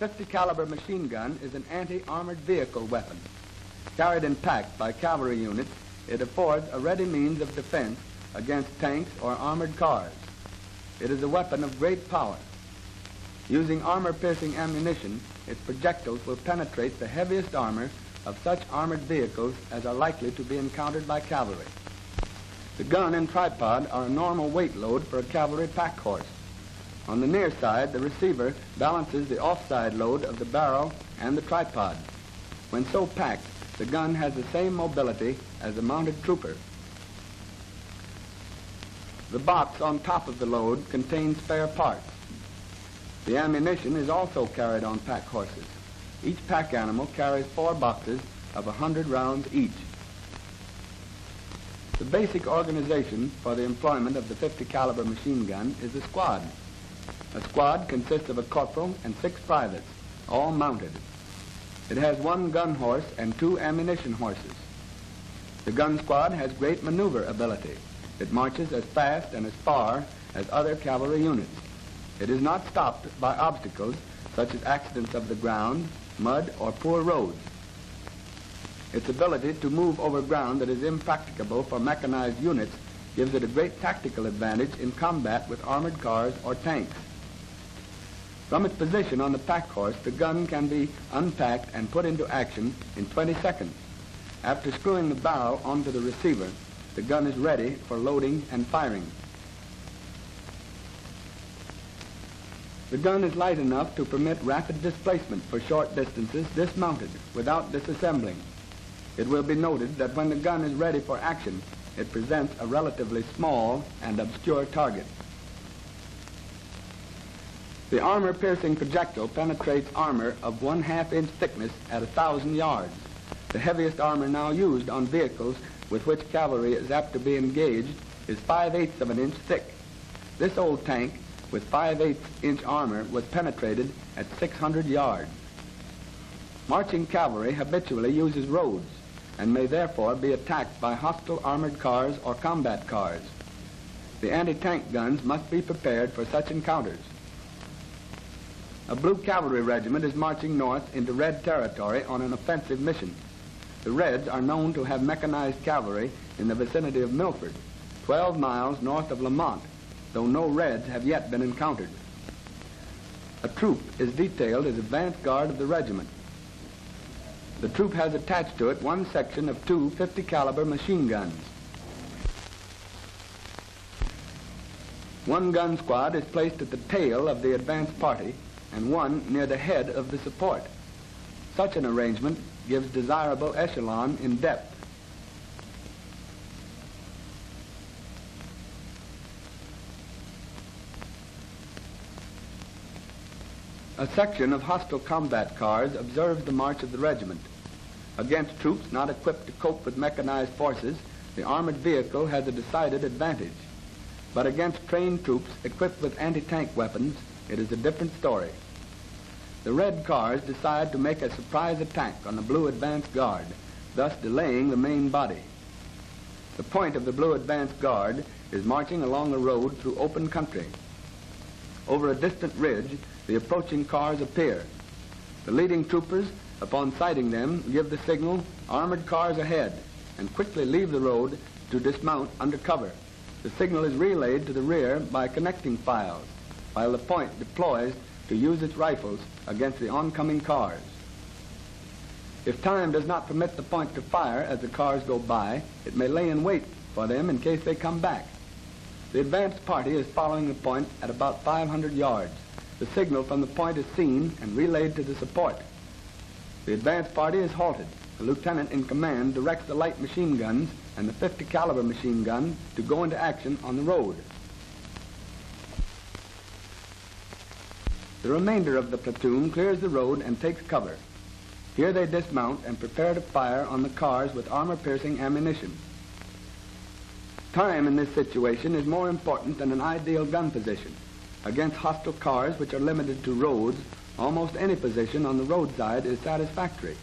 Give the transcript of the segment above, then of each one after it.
.50 caliber machine gun is an anti-armored vehicle weapon. Carried in pack by cavalry units, it affords a ready means of defense against tanks or armored cars. It is a weapon of great power. Using armor-piercing ammunition, its projectiles will penetrate the heaviest armor of such armored vehicles as are likely to be encountered by cavalry. The gun and tripod are a normal weight load for a cavalry pack horse. On the near side, the receiver balances the offside load of the barrel and the tripod. When so packed, the gun has the same mobility as a mounted trooper. The box on top of the load contains spare parts. The ammunition is also carried on pack horses. Each pack animal carries 4 boxes of 100 rounds each. The basic organization for the employment of the .50 caliber machine gun is a squad. A squad consists of a corporal and 6 privates, all mounted. It has 1 gun horse and 2 ammunition horses. The gun squad has great maneuver ability. It marches as fast and as far as other cavalry units. It is not stopped by obstacles such as accidents of the ground, mud, or poor roads. Its ability to move over ground that is impracticable for mechanized units gives it a great tactical advantage in combat with armored cars or tanks. From its position on the pack horse, the gun can be unpacked and put into action in 20 seconds. After screwing the barrel onto the receiver, the gun is ready for loading and firing. The gun is light enough to permit rapid displacement for short distances dismounted without disassembling. It will be noted that when the gun is ready for action, it presents a relatively small and obscure target. The armor-piercing projectile penetrates armor of 1/2 inch thickness at 1,000 yards. The heaviest armor now used on vehicles with which cavalry is apt to be engaged is 5/8 of an inch thick. This old tank with 5/8 inch armor was penetrated at 600 yards. Marching cavalry habitually uses roads and may therefore be attacked by hostile armored cars or combat cars. The anti-tank guns must be prepared for such encounters. A blue cavalry regiment is marching north into Red territory on an offensive mission. The Reds are known to have mechanized cavalry in the vicinity of Milford, 12 miles north of Lamont, though no Reds have yet been encountered. A troop is detailed as advance guard of the regiment. The troop has attached to it 1 section of 2 .50 caliber machine guns. 1 gun squad is placed at the tail of the advance party and 1 near the head of the support. Such an arrangement gives desirable echelon in depth. A section of hostile combat cars observes the march of the regiment. Against troops not equipped to cope with mechanized forces, the armored vehicle has a decided advantage. But against trained troops equipped with anti-tank weapons, it is a different story. The Red cars decide to make a surprise attack on the Blue advance guard, thus delaying the main body. The point of the Blue advance guard is marching along a road through open country. Over a distant ridge, the approaching cars appear. The leading troopers, upon sighting them, give the signal, "Armored cars ahead," and quickly leave the road to dismount under cover. The signal is relayed to the rear by connecting files, while the point deploys to use its rifles against the oncoming cars. If time does not permit the point to fire as the cars go by, it may lay in wait for them in case they come back. The advanced party is following the point at about 500 yards. The signal from the point is seen and relayed to the support. The advance party is halted. The lieutenant in command directs the light machine guns and the .50 caliber machine gun to go into action on the road. The remainder of the platoon clears the road and takes cover. Here they dismount and prepare to fire on the cars with armor-piercing ammunition. Time in this situation is more important than an ideal gun position. Against hostile cars which are limited to roads, almost any position on the roadside is satisfactory.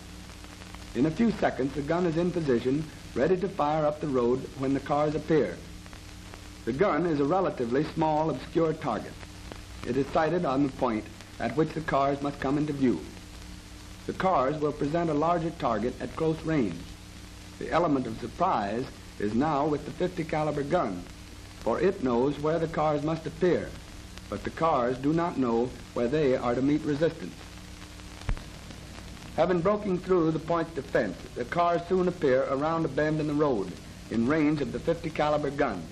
In a few seconds, the gun is in position, ready to fire up the road when the cars appear. The gun is a relatively small, obscure target. It is sighted on the point at which the cars must come into view. The cars will present a larger target at close range. The element of surprise is now with the 50 caliber gun, for it knows where the cars must appear, but the cars do not know where they are to meet resistance. Having broken through the point's defense, the cars soon appear around a bend in the road, in range of the 50 caliber gun.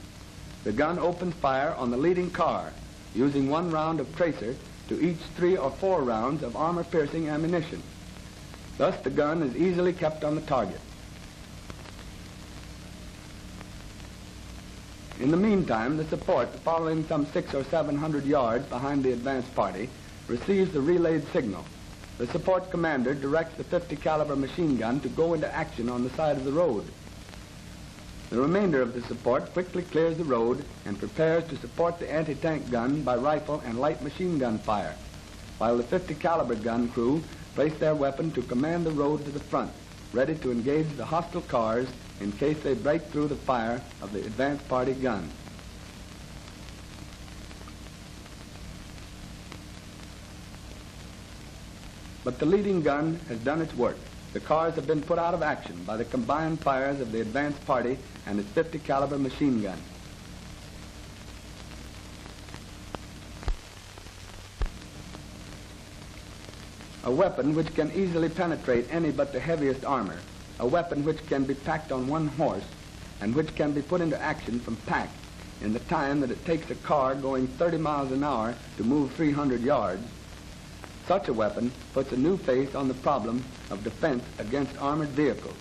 The gun opens fire on the leading car, using 1 round of tracer to each 3 or 4 rounds of armor-piercing ammunition. Thus the gun is easily kept on the target. In the meantime, the support, following some 600 or 700 yards behind the advance party, receives the relayed signal. The support commander directs the 50 caliber machine gun to go into action on the side of the road. The remainder of the support quickly clears the road and prepares to support the anti-tank gun by rifle and light machine gun fire, while the 50 caliber gun crew place their weapon to command the road to the front, ready to engage the hostile cars in case they break through the fire of the advance party gun. But the leading gun has done its work. The cars have been put out of action by the combined fires of the advance party and its 50 caliber machine gun. A weapon which can easily penetrate any but the heaviest armor, a weapon which can be packed on 1 horse, and which can be put into action from pack in the time that it takes a car going 30 miles an hour to move 300 yards, such a weapon puts a new face on the problem of defense against armored vehicles.